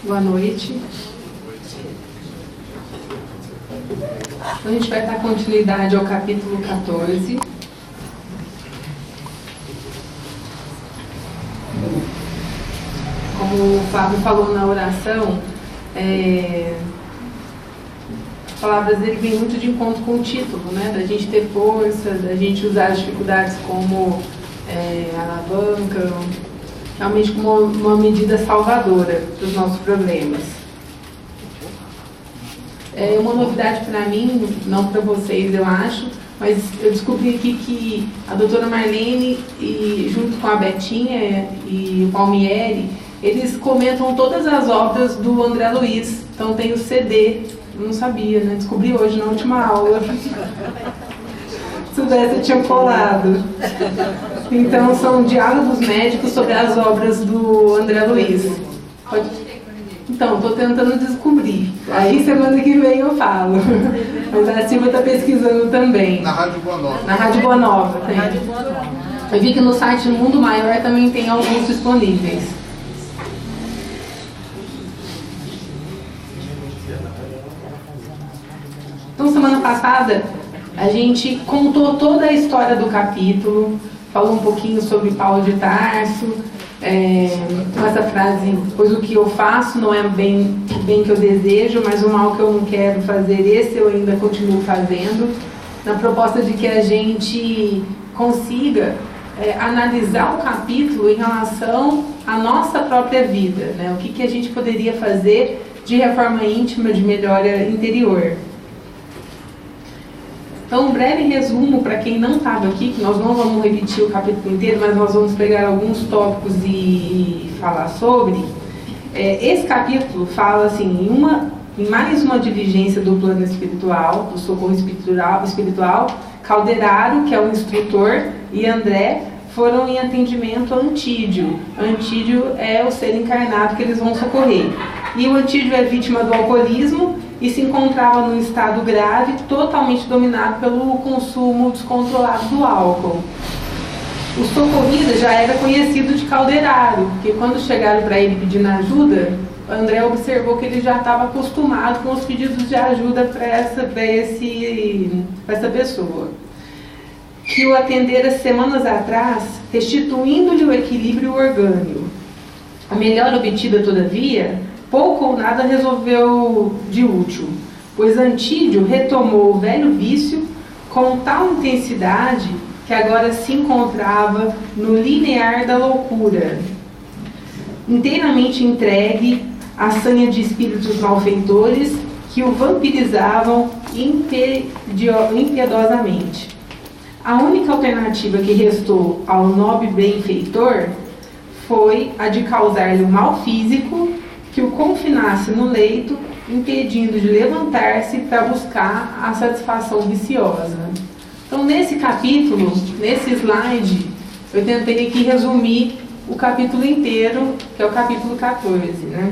Boa noite. Então, a gente vai dar continuidade ao capítulo 14. Como o Fábio falou na oração, as palavras dele vêm muito de encontro com o título, né? Da gente ter força, da gente usar as dificuldades como alavanca, realmente como uma medida salvadora dos nossos problemas. É uma novidade para mim, não para vocês, eu acho, mas eu descobri aqui que a doutora Marlene, junto com a Betinha e o Palmieri, eles comentam todas as obras do André Luiz. Então tem o CD, eu não sabia, né? Descobri hoje na última aula. Se soubesse, eu tinha colado. Então são diálogos médicos sobre as obras do André Luiz. Então, estou tentando descobrir. Aí semana que vem eu falo. Mas a Silvia está pesquisando também. Na Rádio Boa Nova. Na Rádio Boa Nova, tem. Eu vi que no site Mundo Maior também tem alguns disponíveis. Então, semana passada, a gente contou toda a história do capítulo, falou um pouquinho sobre Paulo de Tarso, com essa frase, pois o que eu faço não é bem o bem que eu desejo, mas o mal que eu não quero fazer, esse eu ainda continuo fazendo, na proposta de que a gente consiga analisar o capítulo em relação à nossa própria vida, né? O que a gente poderia fazer de reforma íntima, de melhora interior. Então, um breve resumo para quem não estava aqui, que nós não vamos repetir o capítulo inteiro, mas nós vamos pegar alguns tópicos e falar sobre. Esse capítulo fala assim, em mais uma diligência do plano espiritual, do socorro espiritual, Calderaro, que é o instrutor, e André foram em atendimento a Antídio. Antídio é o ser encarnado que eles vão socorrer. E o Antídio é vítima do alcoolismo e se encontrava num estado grave, totalmente dominado pelo consumo descontrolado do álcool. O socorrido já era conhecido de Calderaro, porque quando chegaram para ele pedindo ajuda, André observou que ele já estava acostumado com os pedidos de ajuda para essa pessoa. Que o atendera semanas atrás, restituindo-lhe o equilíbrio orgânico. A melhora obtida, todavia, pouco ou nada resolveu de útil, pois Antídio retomou o velho vício com tal intensidade que agora se encontrava no limiar da loucura, inteiramente entregue à sanha de espíritos malfeitores que o vampirizavam impiedosamente. A única alternativa que restou ao nobre benfeitor foi a de causar-lhe um mal físico que o confinasse no leito, impedindo de levantar-se para buscar a satisfação viciosa. Então, nesse capítulo, nesse slide, eu tentei aqui resumir o capítulo inteiro, que é o capítulo 14, né?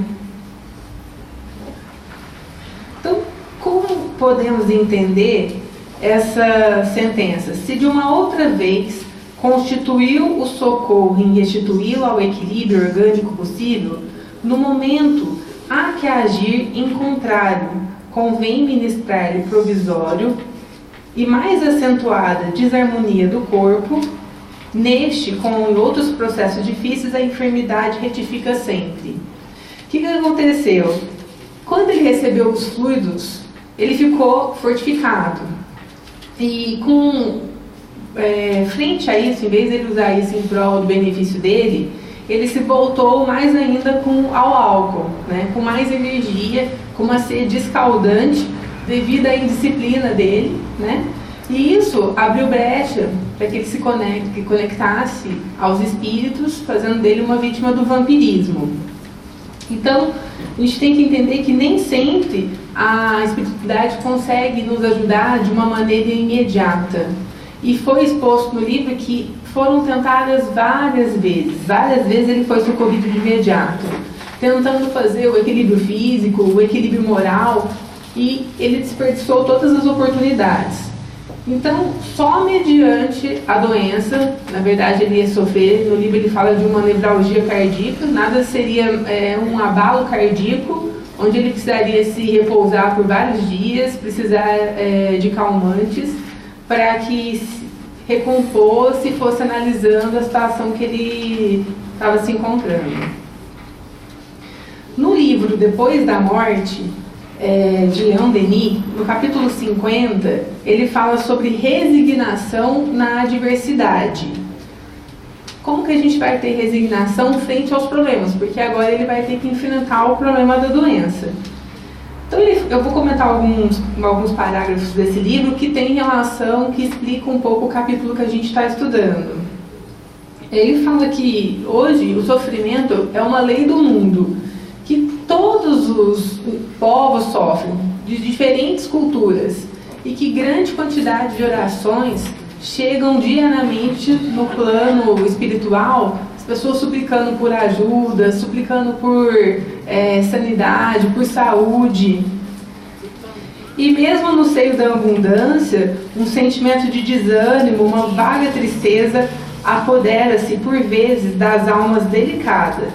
Então, como podemos entender essa sentença? Se de uma outra vez constituiu o socorro em restituí-lo ao equilíbrio orgânico possível, no momento há que agir em contrário, convém ministrar-lhe provisório e mais acentuada desarmonia do corpo. Neste, como em outros processos difíceis, a enfermidade retifica sempre. O que aconteceu? Quando ele recebeu os fluidos, ele ficou fortificado. E frente a isso, em vez de ele usar isso em prol do benefício dele, ele se voltou mais ainda ao álcool, né? Com mais energia, com uma sede escaldante devido à indisciplina dele, né? E isso abriu brecha para que ele se conectasse aos espíritos, fazendo dele uma vítima do vampirismo. Então, a gente tem que entender que nem sempre a espiritualidade consegue nos ajudar de uma maneira imediata. E foi exposto no livro que foram tentadas várias vezes. Várias vezes ele foi socorrido de imediato, tentando fazer o equilíbrio físico, o equilíbrio moral, e ele desperdiçou todas as oportunidades. Então, só mediante a doença, na verdade ele ia sofrer, no livro ele fala de uma nevralgia cardíaca, nada seria um abalo cardíaco, onde ele precisaria se repousar por vários dias, precisar de calmantes, para que recomposse e fosse analisando a situação que ele estava se encontrando. No livro Depois da Morte, de Leon Denis, no capítulo 50, ele fala sobre resignação na adversidade. Como que a gente vai ter resignação frente aos problemas? Porque agora ele vai ter que enfrentar o problema da doença. Então eu vou comentar alguns parágrafos desse livro que tem relação, que explica um pouco o capítulo que a gente está estudando. Ele fala que hoje o sofrimento é uma lei do mundo, que todos os povos sofrem, de diferentes culturas, e que grande quantidade de orações chegam diariamente no plano espiritual, as pessoas suplicando por ajuda, suplicando por sanidade, por saúde. E mesmo no seio da abundância, um sentimento de desânimo, uma vaga tristeza apodera-se por vezes das almas delicadas.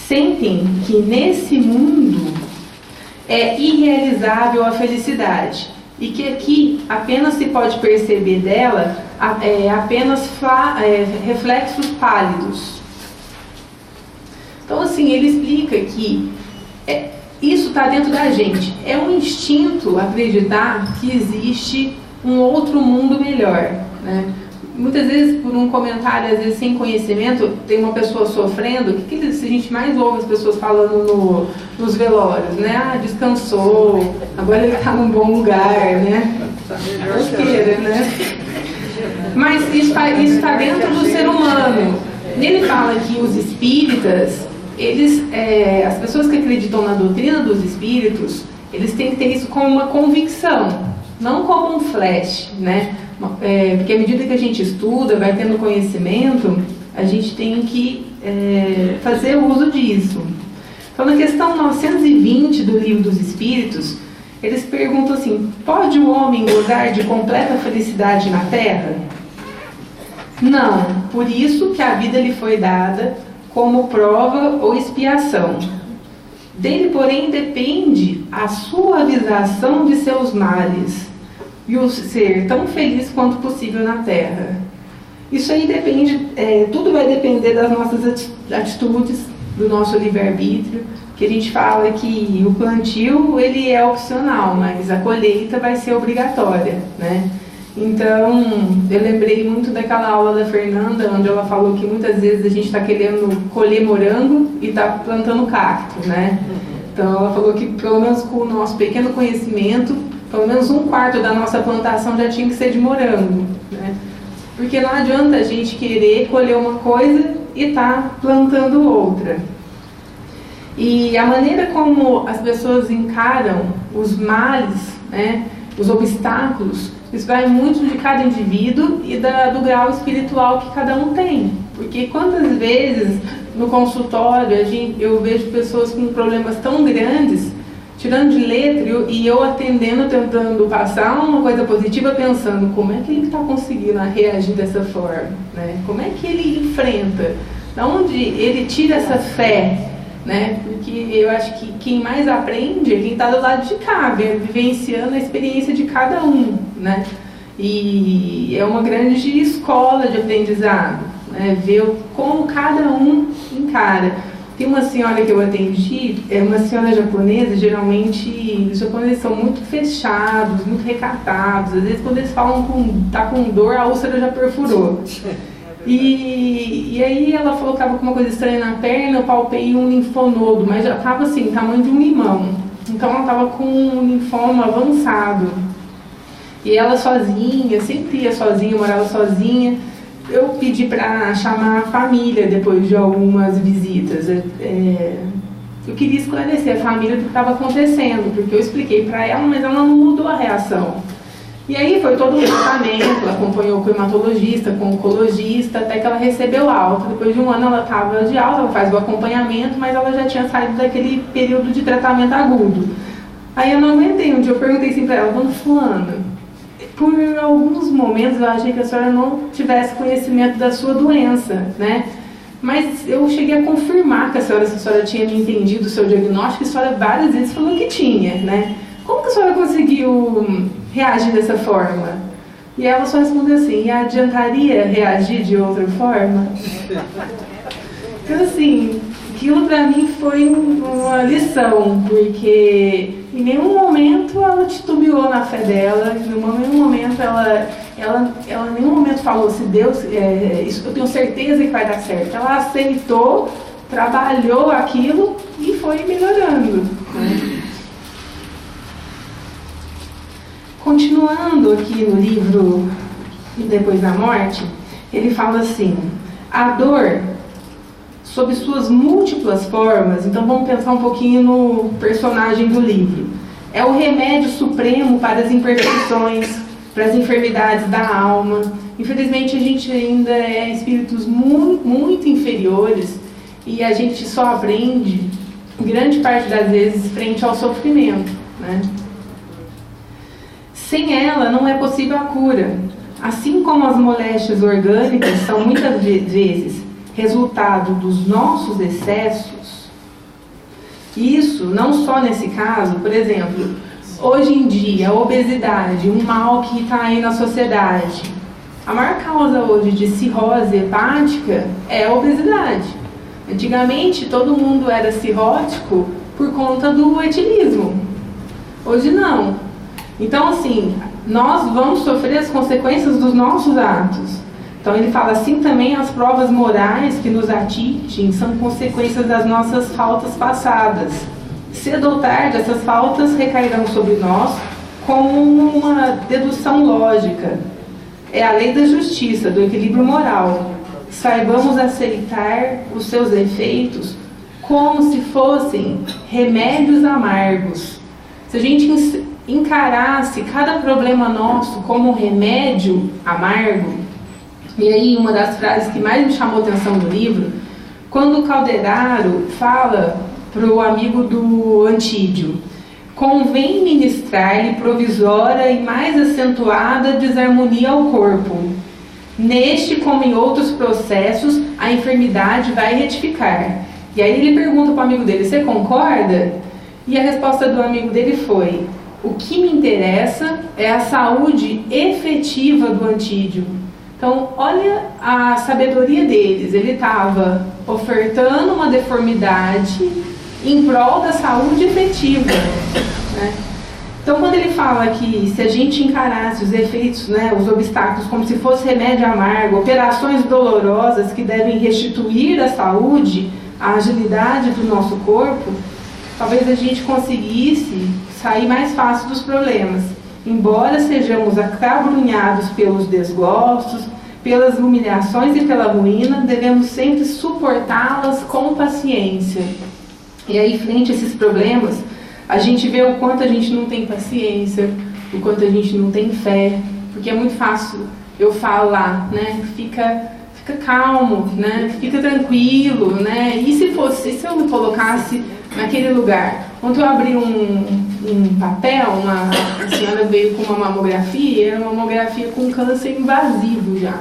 Sentem que nesse mundo é irrealizável a felicidade e que aqui apenas se pode perceber dela apenas reflexos pálidos. Então, assim, ele explica que isso está dentro da gente. É um instinto acreditar que existe um outro mundo melhor, né? Muitas vezes, por um comentário, às vezes sem conhecimento, tem uma pessoa sofrendo. O que a gente mais ouve as pessoas falando nos velórios, né? Ah, descansou, agora ele está num bom lugar, né? Tosqueira, né? Mas isso está dentro do ser humano. Ele fala que os espíritas, as pessoas que acreditam na doutrina dos espíritos, eles têm que ter isso como uma convicção, não como um flash, né? Porque à medida que a gente estuda, vai tendo conhecimento, a gente tem que fazer uso disso. Então, na questão 920 do Livro dos Espíritos, eles perguntam assim: pode o homem gozar de completa felicidade na Terra? Não, por isso que a vida lhe foi dada como prova ou expiação. Dele, porém, depende a suavização de seus males e o ser tão feliz quanto possível na Terra. Isso aí depende, tudo vai depender das nossas atitudes, do nosso livre-arbítrio, que a gente fala que o plantio ele é opcional, mas a colheita vai ser obrigatória, né? Então, eu lembrei muito daquela aula da Fernanda, onde ela falou que muitas vezes a gente está querendo colher morango e está plantando cacto, né? Então, ela falou que pelo menos com o nosso pequeno conhecimento, pelo menos 1/4 da nossa plantação já tinha que ser de morango, né? Porque não adianta a gente querer colher uma coisa e estar plantando outra. E a maneira como as pessoas encaram os males, né, os obstáculos, isso vai muito de cada indivíduo e do grau espiritual que cada um tem. Porque quantas vezes no consultório eu vejo pessoas com problemas tão grandes, tirando de letra, e eu atendendo, tentando passar uma coisa positiva, pensando como é que ele está conseguindo reagir dessa forma, né? Como é que ele enfrenta, da onde ele tira essa fé, né? Porque eu acho que quem mais aprende é quem está do lado de cá, vivenciando a experiência de cada um, né? E é uma grande escola de aprendizado, né? Ver como cada um encara. Tem uma senhora que eu atendi, é uma senhora japonesa. Geralmente os japoneses são muito fechados, muito recatados. Às vezes quando eles falam tá com dor, a úlcera já perfurou. E aí ela falou que estava com uma coisa estranha na perna, eu palpei um linfonodo, mas já estava assim, tamanho de um limão. Então ela estava com um linfoma avançado. E ela sozinha, sempre ia sozinha, morava sozinha. Eu pedi para chamar a família depois de algumas visitas. Eu queria esclarecer a família do que estava acontecendo, porque eu expliquei para ela, mas ela não mudou a reação. E aí foi todo um tratamento, ela acompanhou com o hematologista, com o oncologista, até que ela recebeu alta. Depois de um ano ela estava de alta, ela faz o acompanhamento, mas ela já tinha saído daquele período de tratamento agudo. Aí eu não aguentei, um dia eu perguntei assim para ela: dona fulana, por alguns momentos eu achei que a senhora não tivesse conhecimento da sua doença, né? Mas eu cheguei a confirmar que se a senhora tinha me entendido o seu diagnóstico, e a senhora várias vezes falou que tinha, né? Como que a senhora conseguiu reagir dessa forma? E ela só respondeu assim: adiantaria reagir de outra forma? Então, assim, aquilo pra mim foi uma lição, porque em nenhum momento ela titubeou na fé dela, em nenhum momento ela em nenhum momento falou: se Deus, isso eu tenho certeza que vai dar certo. Ela aceitou, trabalhou aquilo e foi melhorando, né? Continuando aqui no livro Depois da Morte, ele fala assim: a dor, sob suas múltiplas formas, então vamos pensar um pouquinho no personagem do livro, é o remédio supremo para as imperfeições, para as enfermidades da alma. Infelizmente a gente ainda é espíritos muito, muito inferiores e a gente só aprende, grande parte das vezes, frente ao sofrimento, né? Sem ela não é possível a cura. Assim como as moléstias orgânicas são muitas vezes resultado dos nossos excessos, isso não só nesse caso, por exemplo, hoje em dia a obesidade, um mal que está aí na sociedade, a maior causa hoje de cirrose hepática é a obesidade. Antigamente todo mundo era cirrótico por conta do etilismo, hoje não. Então, assim, nós vamos sofrer as consequências dos nossos atos. Então ele fala assim também: as provas morais que nos atingem são consequências das nossas faltas passadas. Cedo ou tarde essas faltas recairão sobre nós como uma dedução lógica. É a lei da justiça, do equilíbrio moral. Saibamos aceitar os seus efeitos como se fossem remédios amargos. Se a gente encarasse cada problema nosso como um remédio amargo. E aí uma das frases que mais me chamou a atenção no livro, quando o Calderaro fala para o amigo do Antídio: convém ministrar-lhe provisória e mais acentuada desarmonia ao corpo. Neste, como em outros processos, a enfermidade vai retificar. E aí ele pergunta para o amigo dele: você concorda? E a resposta do amigo dele foi: o que me interessa é a saúde efetiva do Antídio. Então, olha a sabedoria deles. Ele estava ofertando uma deformidade em prol da saúde efetiva, né? Então, quando ele fala que se a gente encarasse os efeitos, né, os obstáculos, como se fosse remédio amargo, operações dolorosas que devem restituir a saúde, a agilidade do nosso corpo, talvez a gente conseguisse sair mais fácil dos problemas. Embora sejamos acabrunhados pelos desgostos, pelas humilhações e pela ruína, devemos sempre suportá-las com paciência. E aí, frente a esses problemas, a gente vê o quanto a gente não tem paciência, o quanto a gente não tem fé, porque é muito fácil eu falar, né? Fica calmo, né? Fica tranquilo, né? E se eu me colocasse naquele lugar? Ontem eu abri um papel, a senhora veio com uma mamografia, era uma mamografia com câncer invasivo já.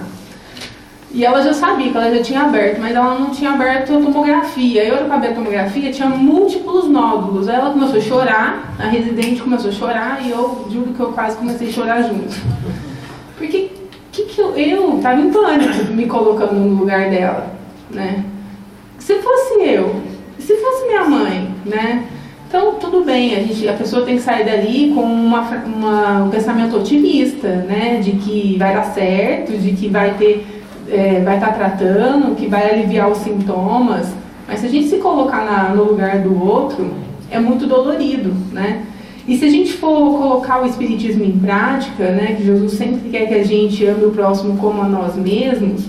E ela já sabia que ela já tinha aberto, mas ela não tinha aberto a tomografia. Eu olhei para abrir a tomografia, tinha múltiplos nódulos. Aí ela começou a chorar, a residente começou a chorar, e eu juro que eu quase comecei a chorar junto. Porque eu estava em pânico me colocando no lugar dela, né? Se fosse eu, se fosse minha mãe, né? Então, tudo bem, a pessoa tem que sair dali com um pensamento otimista, né? De que vai dar certo, de que vai estar tratando, que vai aliviar os sintomas. Mas se a gente se colocar no lugar do outro, é muito dolorido, né? E se a gente for colocar o Espiritismo em prática, né? Que Jesus sempre quer que a gente ame o próximo como a nós mesmos,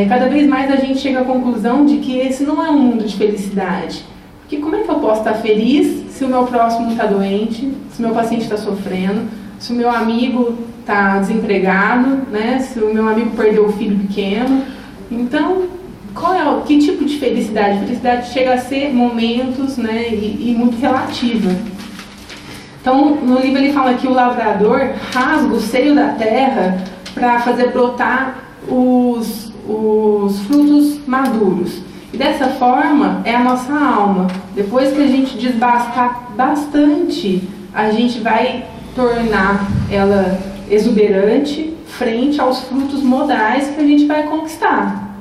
cada vez mais a gente chega à conclusão de que esse não é um mundo de felicidade. Porque como é que eu posso estar feliz se o meu próximo está doente, se o meu paciente está sofrendo, se o meu amigo está desempregado, né? Se o meu amigo perdeu o filho pequeno? Então, que tipo de felicidade? Felicidade chega a ser momentos, né? E muito relativa. Então, no livro ele fala que o lavrador rasga o seio da terra para fazer brotar os frutos maduros. E dessa forma é a nossa alma. Depois que a gente desbastar bastante, a gente vai tornar ela exuberante frente aos frutos modais que a gente vai conquistar.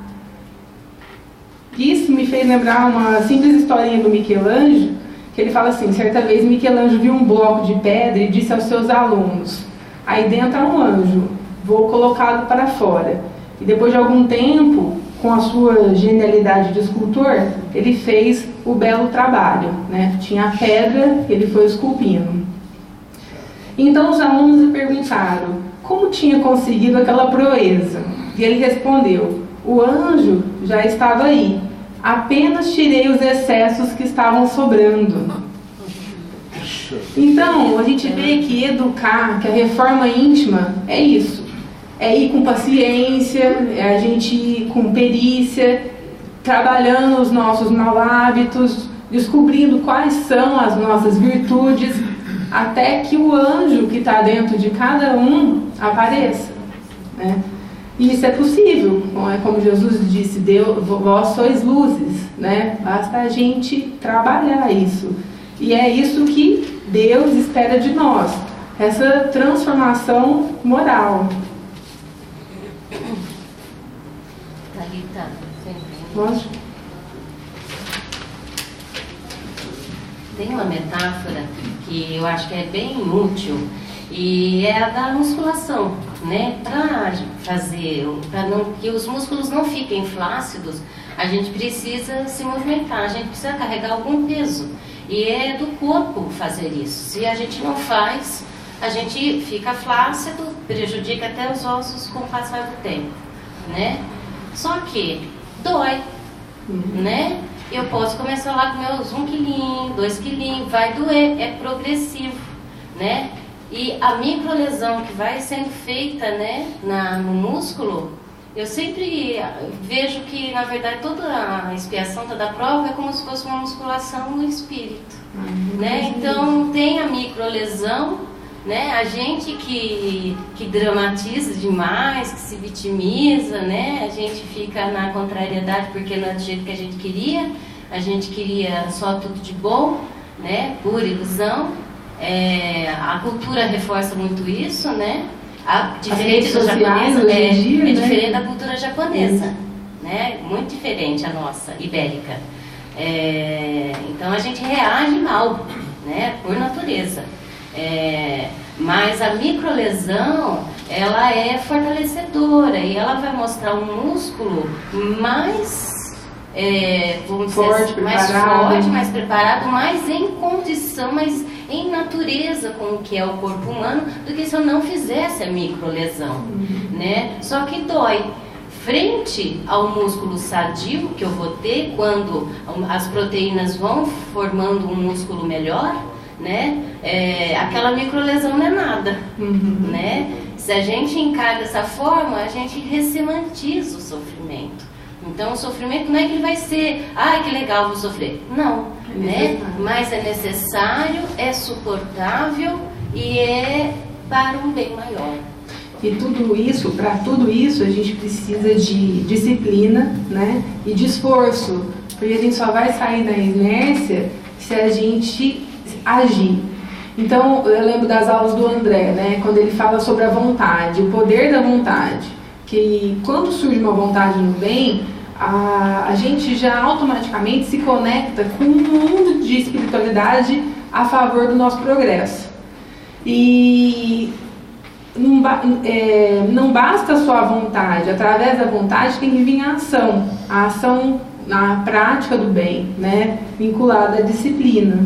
Isso me fez lembrar uma simples historinha do Michelangelo, que ele fala assim: certa vez Michelangelo viu um bloco de pedra e disse aos seus alunos: aí dentro há um anjo, vou colocá-lo para fora. E depois de algum tempo, com a sua genialidade de escultor, ele fez o belo trabalho, né? Tinha a pedra, ele foi esculpindo. Então os alunos lhe perguntaram como tinha conseguido aquela proeza. E ele respondeu: o anjo já estava aí, apenas tirei os excessos que estavam sobrando. Então a gente vê que educar, que a reforma íntima é isso. É ir com paciência, é a gente ir com perícia, trabalhando os nossos maus hábitos, descobrindo quais são as nossas virtudes, até que o anjo que está dentro de cada um apareça, né? E isso é possível, como Jesus disse: vós sois luzes, né? Basta a gente trabalhar isso. E é isso que Deus espera de nós, essa transformação moral. Lógico. Tem uma metáfora que eu acho que é bem útil, e é a da musculação, né? Para que os músculos não fiquem flácidos, a gente precisa se movimentar, a gente precisa carregar algum peso, e é do corpo fazer isso. Se a gente não faz, a gente fica flácido, prejudica até os ossos com o passar do tempo, né? Só que dói, né? Eu posso começar lá com meus 1 quilinho, 2 quilinhos, vai doer, é progressivo, né? E a microlesão que vai sendo feita, né, no músculo, eu sempre vejo que, na verdade, toda a expiação, toda a prova é como se fosse uma musculação no espírito, né? Então, tem a microlesão, né? A gente que dramatiza demais, que se vitimiza, né? A gente fica na contrariedade porque não é do jeito que a gente queria só tudo de bom, né? Pura ilusão. A cultura reforça muito isso, né? Diferente da japonesa, né? Diferente da cultura japonesa, né? Muito diferente a nossa, ibérica. Então a gente reage mal, né? Por natureza. Mas a microlesão, ela é fortalecedora e ela vai mostrar um músculo mais forte, mais preparado, mais em condição, mais em natureza com o que é o corpo humano, do que se eu não fizesse a microlesão, né? Só que dói. Frente ao músculo sadio que eu vou ter quando as proteínas vão formando um músculo melhor, né? Aquela microlesão não é nada, né? Se a gente encara dessa forma, a gente ressemantiza o sofrimento. Então o sofrimento não é que ele vai ser, que legal, vou sofrer. Não, né? Mas é necessário, é suportável e é para um bem maior. E tudo isso, para tudo isso, a gente precisa de disciplina, né? E de esforço, porque a gente só vai sair da inércia se a gente agir. Então, eu lembro das aulas do André, né? Quando ele fala sobre a vontade, o poder da vontade, que quando surge uma vontade no bem, a gente já automaticamente se conecta com um mundo de espiritualidade a favor do nosso progresso. E não basta só a vontade, através da vontade tem que vir a ação na prática do bem, né? Vinculada à disciplina.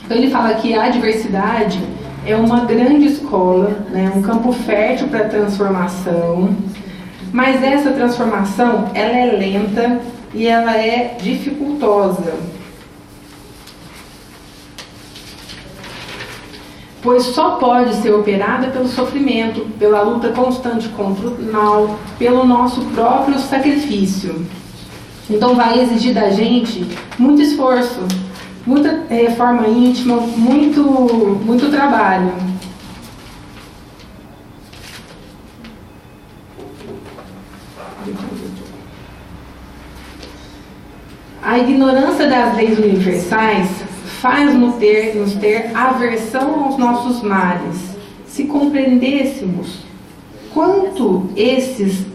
Então ele fala que a adversidade é uma grande escola, né? Um campo fértil para transformação. Mas essa transformação, ela é lenta e ela é dificultosa. Pois só pode ser operada pelo sofrimento, pela luta constante contra o mal, pelo nosso próprio sacrifício. Então vai exigir da gente muito esforço, muita reforma íntima, muito trabalho. A ignorância das leis universais faz-nos ter aversão aos nossos males. Se compreendêssemos quanto esses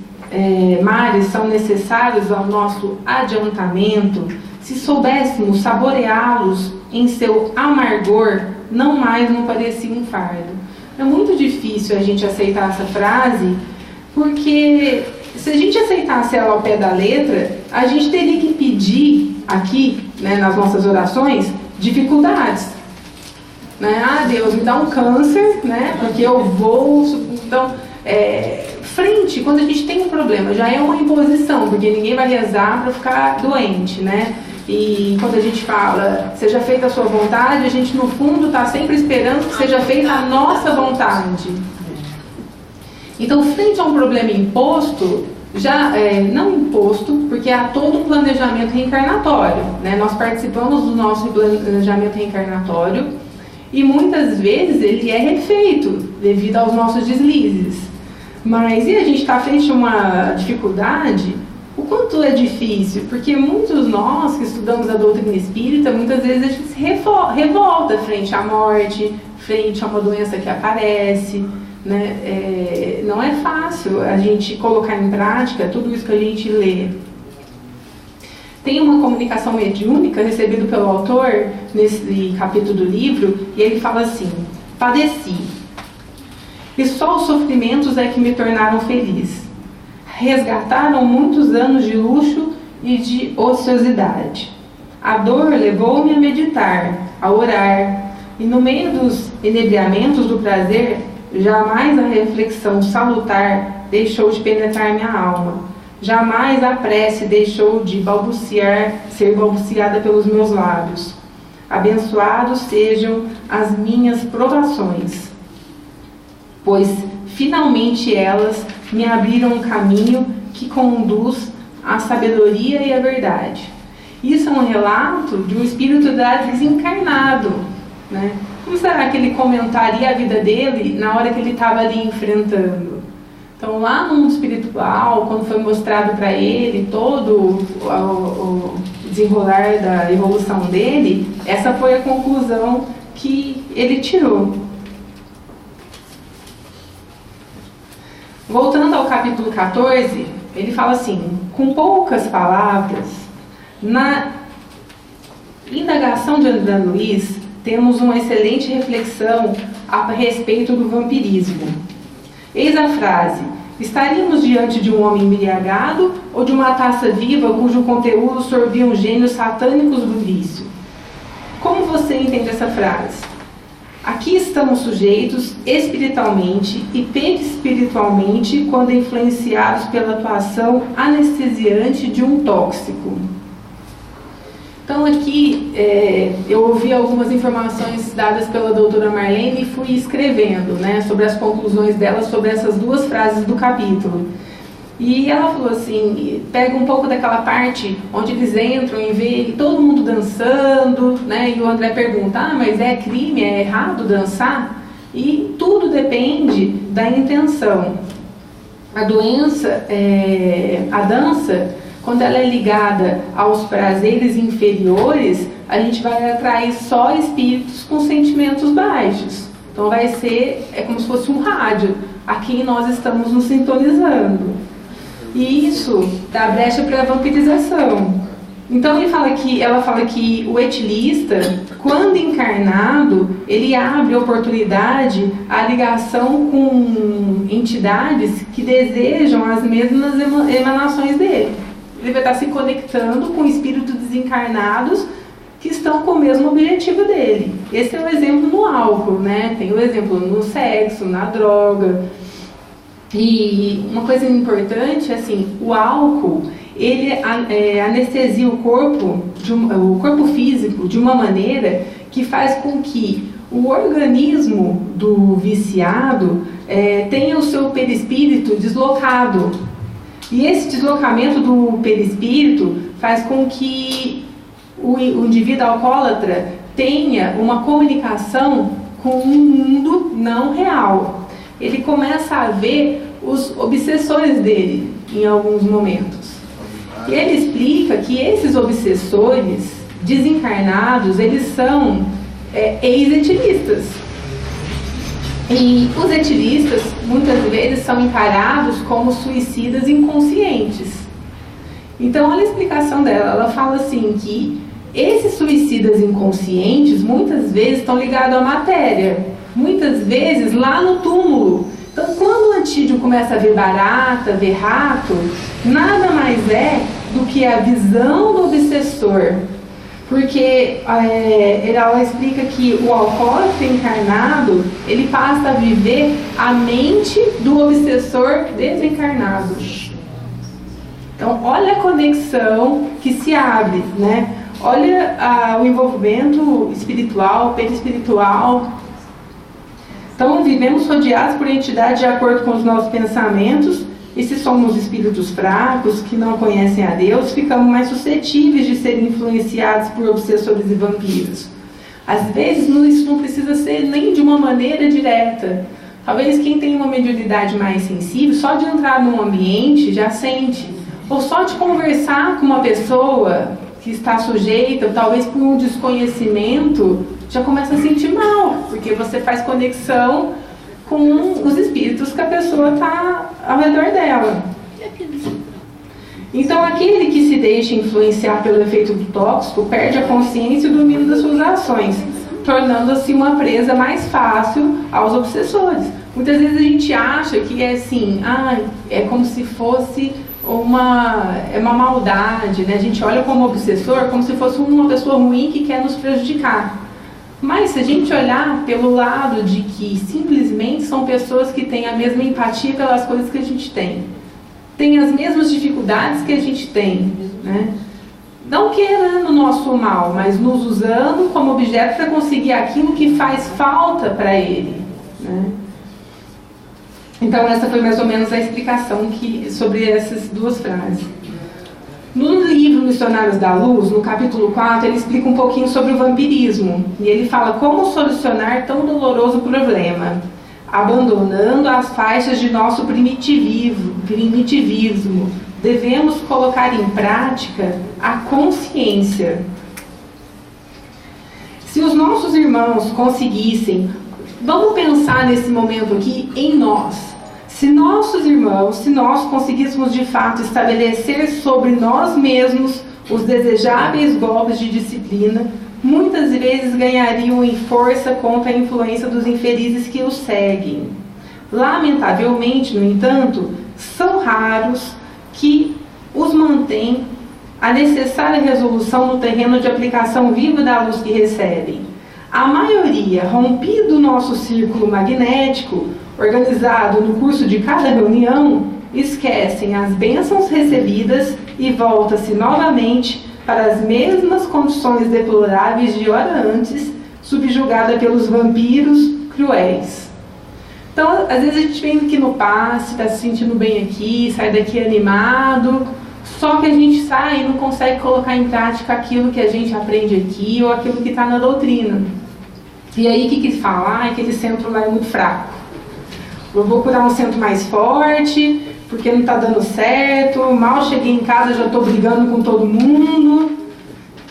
males são necessários ao nosso adiantamento, se soubéssemos saboreá-los em seu amargor, não mais nos parecia um fardo. É muito difícil a gente aceitar essa frase, porque se a gente aceitasse ela ao pé da letra, a gente teria que pedir aqui, né, nas nossas orações, dificuldades. Né? Ah, Deus, me dá um câncer, né, porque eu vou... Então, frente, quando a gente tem um problema, já é uma imposição, porque ninguém vai rezar para ficar doente, né? E quando a gente fala, seja feita a sua vontade, a gente no fundo está sempre esperando que seja feita a nossa vontade. Então, frente a um problema imposto, não imposto, porque há todo um planejamento reencarnatório, né? Nós participamos do nosso planejamento reencarnatório e muitas vezes ele é refeito devido aos nossos deslizes. Mas e a gente está frente a uma dificuldade? O quanto é difícil? Porque muitos nós que estudamos a doutrina espírita, muitas vezes a gente se revolta frente à morte, frente a uma doença que aparece, né? Não é fácil a gente colocar em prática tudo isso que a gente lê. Tem uma comunicação mediúnica recebida pelo autor nesse capítulo do livro, e ele fala assim: padeci, e só os sofrimentos é que me tornaram feliz. Resgataram muitos anos de luxo e de ociosidade. A dor levou-me a meditar, a orar, e no meio dos enebriamentos do prazer, jamais a reflexão salutar deixou de penetrar minha alma. Jamais a prece deixou de ser balbuciada pelos meus lábios. Abençoados sejam as minhas provações, pois finalmente elas me abriram um caminho que conduz à sabedoria e à verdade. Isso é um relato de um espírito desencarnado, né? Como será que ele comentaria a vida dele na hora que ele estava ali enfrentando? Então, lá no mundo espiritual, quando foi mostrado para ele todo o desenrolar da evolução dele, essa foi a conclusão que ele tirou. Voltando ao capítulo 14, ele fala assim: com poucas palavras, na indagação de André Luiz, temos uma excelente reflexão a respeito do vampirismo. Eis a frase: estaríamos diante de um homem embriagado ou de uma taça viva cujo conteúdo sorviam gênios satânicos do vício? Como você entende essa frase? Aqui estamos sujeitos espiritualmente e perispiritualmente quando influenciados pela atuação anestesiante de um tóxico. Então aqui eu ouvi algumas informações dadas pela doutora Marlene e fui escrevendo, né, sobre as conclusões dela sobre essas duas frases do capítulo. E ela falou assim, pega um pouco daquela parte onde eles entram e vê todo mundo dançando, né, e o André pergunta, mas é crime, é errado dançar? E tudo depende da intenção. A dança, quando ela é ligada aos prazeres inferiores, a gente vai atrair só espíritos com sentimentos baixos. Então é como se fosse um rádio, a quem nós estamos nos sintonizando. E isso dá brecha para a vampirização. Então ela fala que o etilista, quando encarnado, ele abre oportunidade à ligação com entidades que desejam as mesmas emanações dele. Ele vai estar se conectando com espíritos desencarnados que estão com o mesmo objetivo dele. Esse é o exemplo no álcool, né? Tem o exemplo no sexo, na droga. E uma coisa importante, assim, o álcool, ele anestesia o corpo físico de uma maneira que faz com que o organismo do viciado tenha o seu perispírito deslocado. E esse deslocamento do perispírito faz com que o indivíduo alcoólatra tenha uma comunicação com um mundo não real. Ele começa a ver os obsessores dele em alguns momentos. E ele explica que esses obsessores desencarnados, eles são ex-etilistas. E os etilistas, muitas vezes, são encarados como suicidas inconscientes. Então, olha a explicação dela. Ela fala assim que esses suicidas inconscientes, muitas vezes, estão ligados à matéria. Muitas vezes, lá no túmulo. Então, quando o Antídio começa a ver barata, ver rato, nada mais é do que a visão do obsessor. Porque ela explica que o alcoólatra encarnado, ele passa a viver a mente do obsessor desencarnado. Então, olha a conexão que se abre, né? Olha o envolvimento espiritual, perispiritual. Então, vivemos rodeados por entidades de acordo com os nossos pensamentos. E se somos espíritos fracos, que não conhecem a Deus, ficamos mais suscetíveis de serem influenciados por obsessores e vampiros. Às vezes, isso não precisa ser nem de uma maneira direta. Talvez quem tem uma mediunidade mais sensível, só de entrar num ambiente já sente. Ou só de conversar com uma pessoa que está sujeita, talvez por um desconhecimento, já começa a sentir mal, porque você faz conexão com os espíritos que a pessoa está ao redor dela. Então, aquele que se deixa influenciar pelo efeito do tóxico perde a consciência e o domínio das suas ações, tornando-se uma presa mais fácil aos obsessores. Muitas vezes a gente acha que é assim, é como se fosse uma maldade, né? A gente olha como obsessor como se fosse uma pessoa ruim que quer nos prejudicar. Mas se a gente olhar pelo lado de que simplesmente são pessoas que têm a mesma empatia pelas coisas que a gente tem as mesmas dificuldades que a gente tem, né? Não querendo o nosso mal, mas nos usando como objeto para conseguir aquilo que faz falta para ele, né? Então essa foi mais ou menos a explicação sobre essas duas frases. No livro Missionários da Luz, no capítulo 4, ele explica um pouquinho sobre o vampirismo. E ele fala como solucionar tão doloroso problema, abandonando as faixas de nosso primitivismo. Devemos colocar em prática a consciência. Se os nossos irmãos conseguissem, vamos pensar nesse momento aqui em nós. Se nossos irmãos, se nós conseguíssemos de fato estabelecer sobre nós mesmos os desejáveis golpes de disciplina, muitas vezes ganhariam em força contra a influência dos infelizes que os seguem. Lamentavelmente, no entanto, são raros que os mantêm a necessária resolução no terreno de aplicação viva da luz que recebem. A maioria, rompido o nosso círculo magnético, organizado no curso de cada reunião, esquecem as bênçãos recebidas e volta-se novamente para as mesmas condições deploráveis de hora antes, subjugada pelos vampiros cruéis. Então, às vezes a gente vem aqui no passe, está se sentindo bem aqui, sai daqui animado, só que a gente sai e não consegue colocar em prática aquilo que a gente aprende aqui ou aquilo que está na doutrina. E aí o que fala? Aquele centro lá é muito fraco. Eu vou procurar um centro mais forte, porque não está dando certo, mal cheguei em casa, já estou brigando com todo mundo.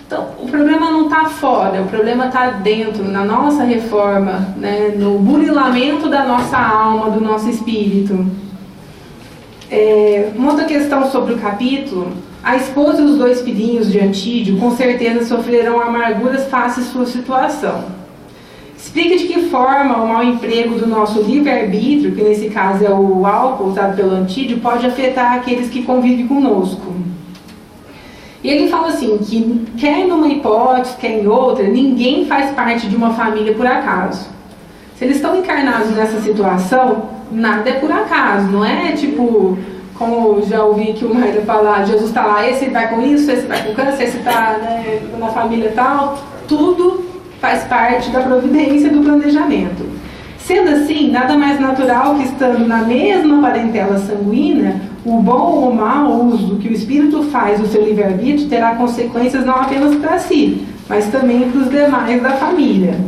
Então, o problema não está fora, o problema está dentro, na nossa reforma, né, no burilamento da nossa alma, do nosso espírito. Uma outra questão sobre o capítulo: a esposa e os 2 filhinhos de Antídio com certeza sofrerão amarguras face à sua situação. Explica de que forma o mau emprego do nosso livre-arbítrio, que nesse caso é o álcool usado pelo Antídio, pode afetar aqueles que convivem conosco. E ele fala assim, que quer numa hipótese, quer em outra, ninguém faz parte de uma família por acaso. Se eles estão encarnados nessa situação, nada é por acaso, não é tipo, como já ouvi que o Maíra falar, Jesus está lá, esse vai com isso, esse vai com câncer, esse está, né, na família tal, tudo faz parte da providência e do planejamento. Sendo assim, nada mais natural que, estando na mesma parentela sanguínea, o bom ou mau uso que o espírito faz do seu livre-arbítrio terá consequências não apenas para si, mas também para os demais da família.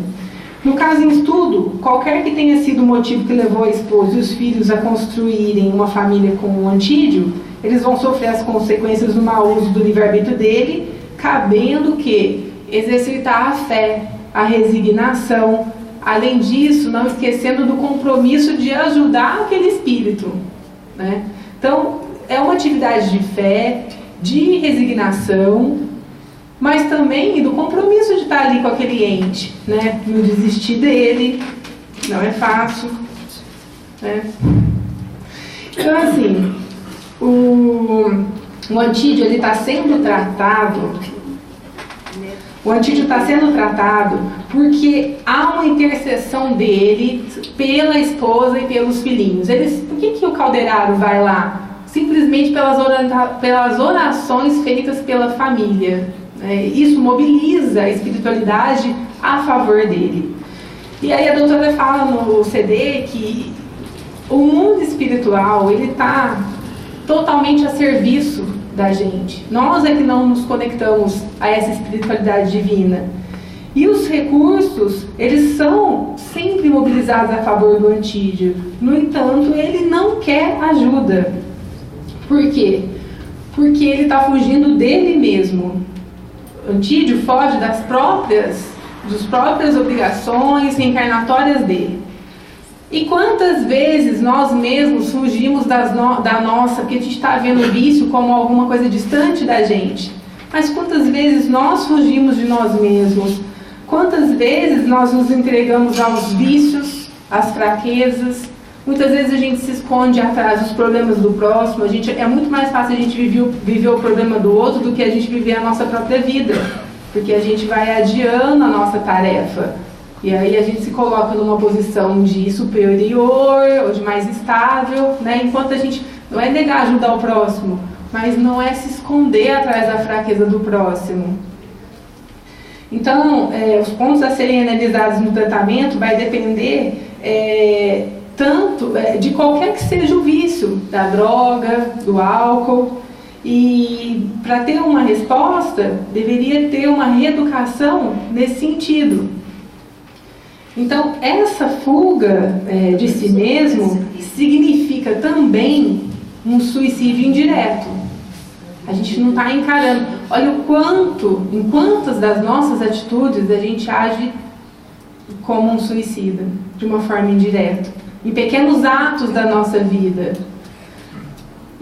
No caso em estudo, qualquer que tenha sido o motivo que levou a esposa e os filhos a construírem uma família com o Antídio, eles vão sofrer as consequências do mau uso do livre-arbítrio dele, cabendo que exercitar a fé, a resignação, além disso, não esquecendo do compromisso de ajudar aquele espírito, né? Então, é uma atividade de fé, de resignação, mas também do compromisso de estar ali com aquele ente, né? Não desistir dele, não é fácil, né? Então, assim, o Antídio, ele está sendo tratado, porque há uma intercessão dele pela esposa e pelos filhinhos. Por que o caldeirado vai lá? Simplesmente pelas orações feitas pela família. Isso mobiliza a espiritualidade a favor dele. E aí a doutora fala no CD que o mundo espiritual, ele está totalmente a serviço da gente. Nós é que não nos conectamos a essa espiritualidade divina. E os recursos, eles são sempre mobilizados a favor do Antídio. No entanto, ele não quer ajuda. Por quê? Porque ele está fugindo dele mesmo. O Antídio foge das próprias obrigações reencarnatórias dele. E quantas vezes nós mesmos fugimos da nossa, porque a gente está vendo o vício como alguma coisa distante da gente. Mas quantas vezes nós fugimos de nós mesmos? Quantas vezes nós nos entregamos aos vícios, às fraquezas? Muitas vezes a gente se esconde atrás dos problemas do próximo. É muito mais fácil a gente viver o problema do outro do que a gente viver a nossa própria vida. Porque a gente vai adiando a nossa tarefa. E aí a gente se coloca numa posição de superior ou de mais estável, né? Enquanto a gente não é negar ajudar o próximo, mas não é se esconder atrás da fraqueza do próximo. Então, os pontos a serem analisados no tratamento vai depender tanto de qualquer que seja o vício, da droga, do álcool. E para ter uma resposta, deveria ter uma reeducação nesse sentido. Então, essa fuga de si mesmo significa também um suicídio indireto. A gente não está encarando. Olha em quantas das nossas atitudes a gente age como um suicida, de uma forma indireta, em pequenos atos da nossa vida.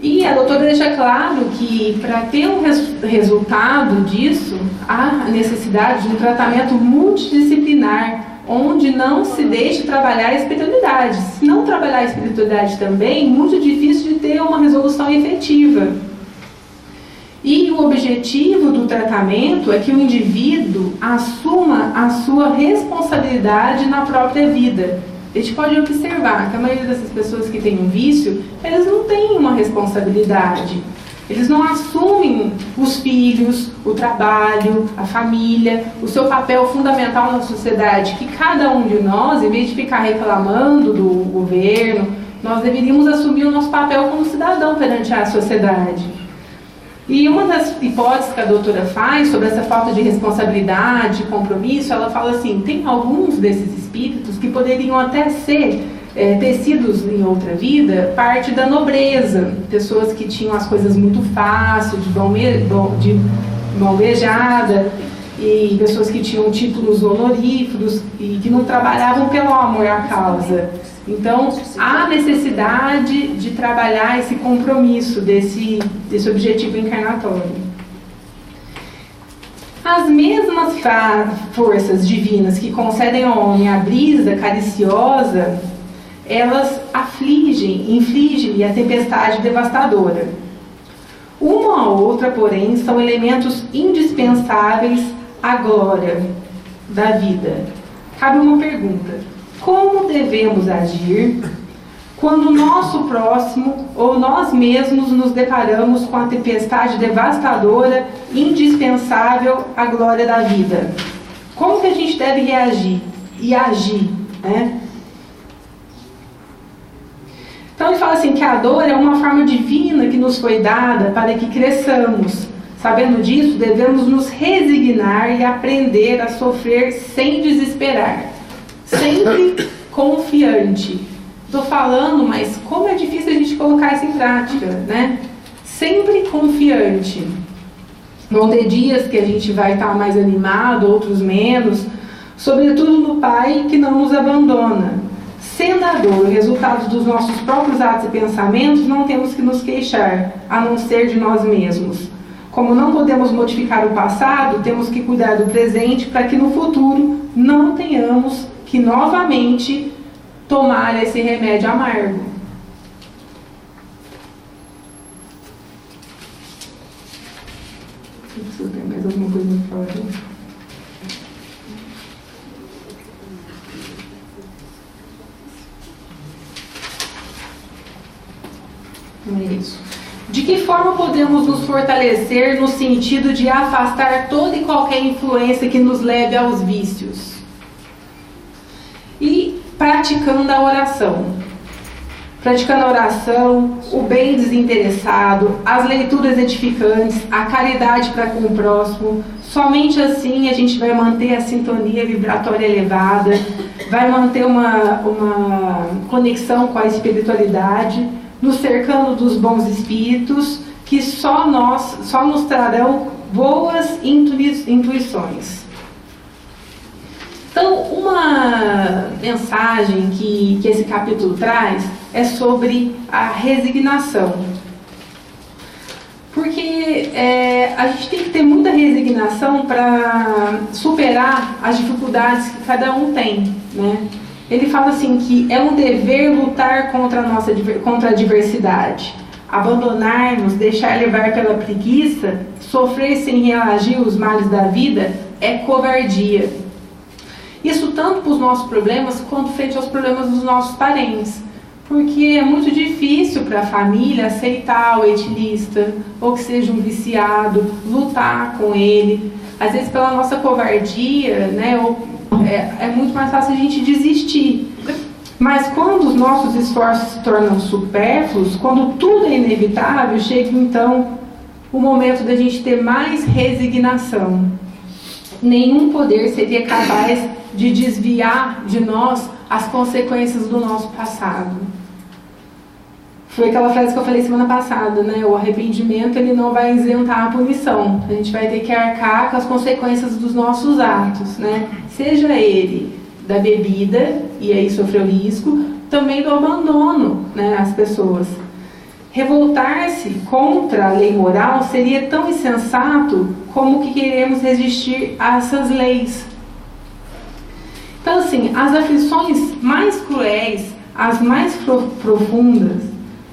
E a doutora deixa claro que para ter um resultado disso, há a necessidade de um tratamento multidisciplinar, onde não se deixe trabalhar a espiritualidade. Se não trabalhar a espiritualidade também, muito difícil de ter uma resolução efetiva. E o objetivo do tratamento é que o indivíduo assuma a sua responsabilidade na própria vida. A gente pode observar que a maioria dessas pessoas que têm um vício, elas não têm uma responsabilidade. Eles não assumem os filhos, o trabalho, a família, o seu papel fundamental na sociedade, que cada um de nós, em vez de ficar reclamando do governo, nós deveríamos assumir o nosso papel como cidadão perante a sociedade. E uma das hipóteses que a doutora faz sobre essa falta de responsabilidade, compromisso, ela fala assim, tem alguns desses espíritos que poderiam até ser tecidos em outra vida, parte da nobreza, pessoas que tinham as coisas muito fácil, de mão beijada, e pessoas que tinham títulos honoríferos e que não trabalhavam pelo amor à causa. Então, há necessidade de trabalhar esse compromisso desse objetivo encarnatório. As mesmas forças divinas que concedem ao homem a brisa cariciosa, elas infligem-lhe a tempestade devastadora. Uma ou outra, porém, são elementos indispensáveis à glória da vida. Cabe uma pergunta: como devemos agir quando o nosso próximo ou nós mesmos nos deparamos com a tempestade devastadora indispensável à glória da vida? Como que a gente deve reagir e agir, né? Então, Então ele fala assim que a dor é uma forma divina que nos foi dada para que cresçamos. Sabendo disso, devemos nos resignar e aprender a sofrer sem desesperar, sempre confiante. Estou falando, mas como é difícil a gente colocar isso em prática, né? Sempre confiante. Vão ter dias que a gente vai estar mais animado, outros menos, sobretudo no Pai que não nos abandona. Sendo a dor o resultado dos nossos próprios atos e pensamentos, não temos que nos queixar, a não ser de nós mesmos. Como não podemos modificar o passado, temos que cuidar do presente para que no futuro não tenhamos que novamente tomar esse remédio amargo. Se eu tenho mais alguma coisa para falar. É isso. De que forma podemos nos fortalecer no sentido de afastar toda e qualquer influência que nos leve aos vícios? E praticando a oração. Praticando a oração, o bem desinteressado, as leituras edificantes, a caridade para com o próximo. Somente assim a gente vai manter a sintonia vibratória elevada, vai manter uma conexão com a espiritualidade, nos cercando dos bons espíritos, que só nos trarão boas intuições. Então, uma mensagem que esse capítulo traz é sobre a resignação. Porque a gente tem que ter muita resignação para superar as dificuldades que cada um tem, né? Ele fala assim que é um dever lutar contra a adversidade, abandonar-nos, deixar levar pela preguiça, sofrer sem reagir os males da vida é covardia. Isso tanto para os nossos problemas quanto frente aos problemas dos nossos parentes. Porque é muito difícil para a família aceitar o etilista, ou que seja um viciado, lutar com ele. Às vezes pela nossa covardia, né, é muito mais fácil a gente desistir. Mas quando os nossos esforços se tornam supérfluos, quando tudo é inevitável, chega então o momento da gente ter mais resignação. Nenhum poder seria capaz de desviar de nós as consequências do nosso passado. Foi aquela frase que eu falei semana passada, né? O arrependimento, ele não vai isentar a punição. A gente vai ter que arcar com as consequências dos nossos atos, né? Seja ele da bebida, e aí sofreu risco, também do abandono, né, às pessoas. Revoltar-se contra a lei moral seria tão insensato como que queremos resistir a essas leis. Então, assim, as aflições mais cruéis, as mais profundas,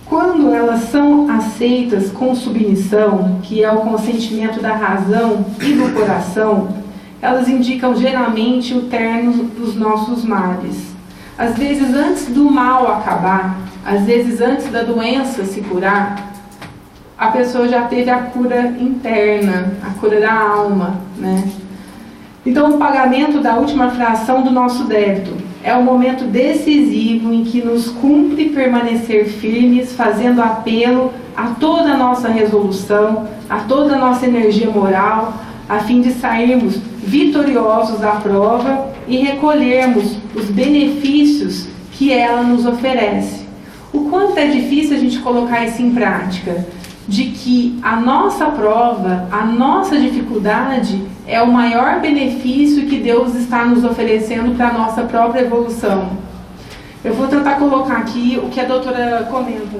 quando elas são aceitas com submissão, que é o consentimento da razão e do coração, elas indicam geralmente o término dos nossos males. Às vezes, antes do mal acabar, às vezes antes da doença se curar, a pessoa já teve a cura interna, a cura da alma, né? Então, o pagamento da última fração do nosso débito é o momento decisivo em que nos cumpre permanecer firmes, fazendo apelo a toda a nossa resolução, a toda a nossa energia moral, a fim de sairmos vitoriosos da prova e recolhermos os benefícios que ela nos oferece. O quanto é difícil a gente colocar isso em prática, de que a nossa prova, a nossa dificuldade é o maior benefício que Deus está nos oferecendo para a nossa própria evolução. Eu vou tentar colocar aqui o que a doutora comenta,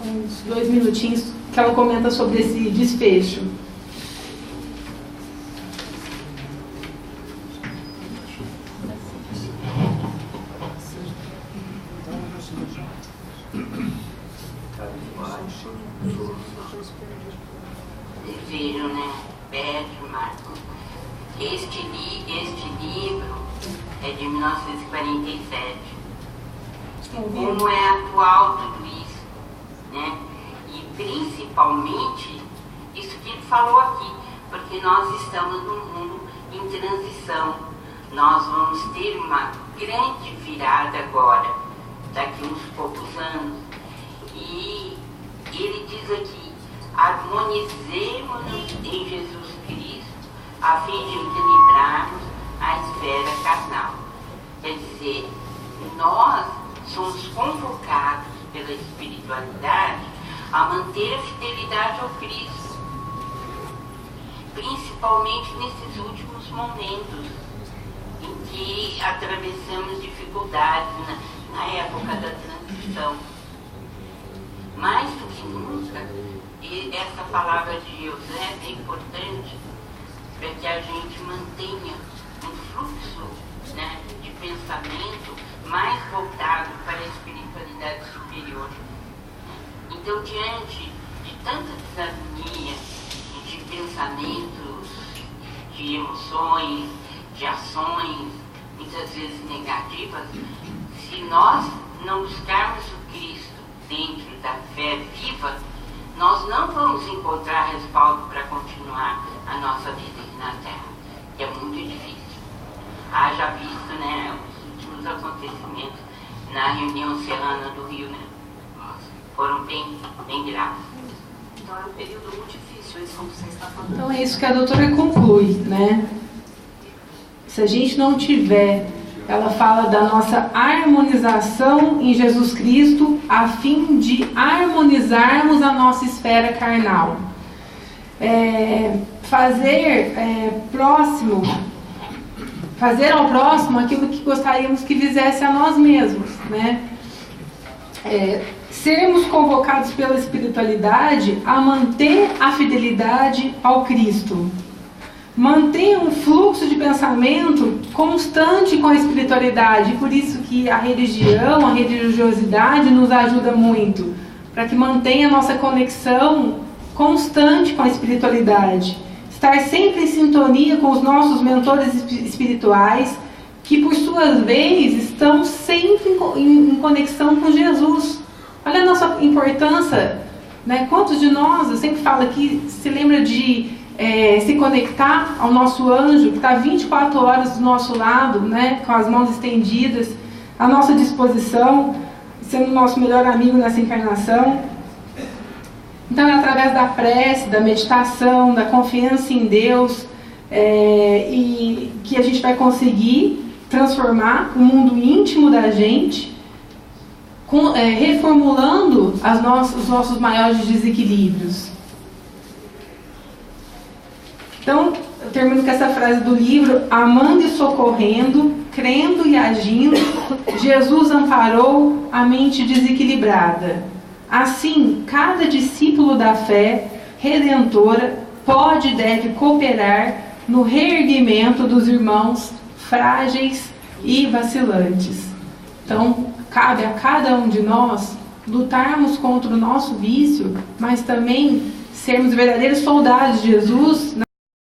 uns 2 minutinhos, que ela comenta sobre esse desfecho. Desejo, né? Pedro, Marco. Este livro é de 1947. Como é atual tudo isso, né? E principalmente isso que ele falou aqui, porque nós estamos num mundo em transição. Nós vamos ter uma grande virada agora daqui uns poucos anos. E ele diz aqui, harmonizemos-nos em Jesus Cristo, a fim de equilibrarmos a esfera carnal. Quer dizer, nós somos convocados pela espiritualidade a manter a fidelidade ao Cristo, principalmente nesses últimos momentos em que atravessamos dificuldades na época da transição. Mais do que nunca, essa palavra de Eusébio é importante para que a gente mantenha um fluxo, né, de pensamento mais voltado para a espiritualidade superior. Então, diante de tanta desagonia, de pensamentos, de emoções, de ações, muitas vezes negativas, se nós não buscarmos o Cristo dentro da fé viva, nós não vamos encontrar respaldo para continuar a nossa vida aqui na Terra, que é muito difícil. Haja visto, né, os últimos acontecimentos na reunião serrana do Rio, né? Foram bem graves. Então é um período muito difícil, isso como você está falando. Então é isso que a doutora conclui, né? Se a gente não tiver, ela fala da nossa harmonização em Jesus Cristo, a fim de harmonizarmos a nossa esfera carnal. Fazer ao próximo aquilo que gostaríamos que fizesse a nós mesmos, né? Sermos convocados pela espiritualidade a manter a fidelidade ao Cristo. Manter um fluxo de pensamento constante com a espiritualidade. Por isso que a religião, a religiosidade nos ajuda muito, para que mantenha a nossa conexão constante com a espiritualidade. Estar sempre em sintonia com os nossos mentores espirituais, que por sua vez estão sempre em conexão com Jesus. Olha a nossa importância, né? Quantos de nós, eu sempre falo aqui, se lembra de se conectar ao nosso anjo, que está 24 horas do nosso lado, né? Com as mãos estendidas, à nossa disposição, sendo o nosso melhor amigo nessa encarnação. Então é através da prece, da meditação, da confiança em Deus, e que a gente vai conseguir transformar o mundo íntimo da gente, reformulando os nossos maiores desequilíbrios. Então, eu termino com essa frase do livro: amando e socorrendo, crendo e agindo, Jesus amparou a mente desequilibrada. Assim, cada discípulo da fé redentora pode e deve cooperar no reerguimento dos irmãos frágeis e vacilantes. Então, cabe a cada um de nós lutarmos contra o nosso vício, mas também sermos verdadeiros soldados de Jesus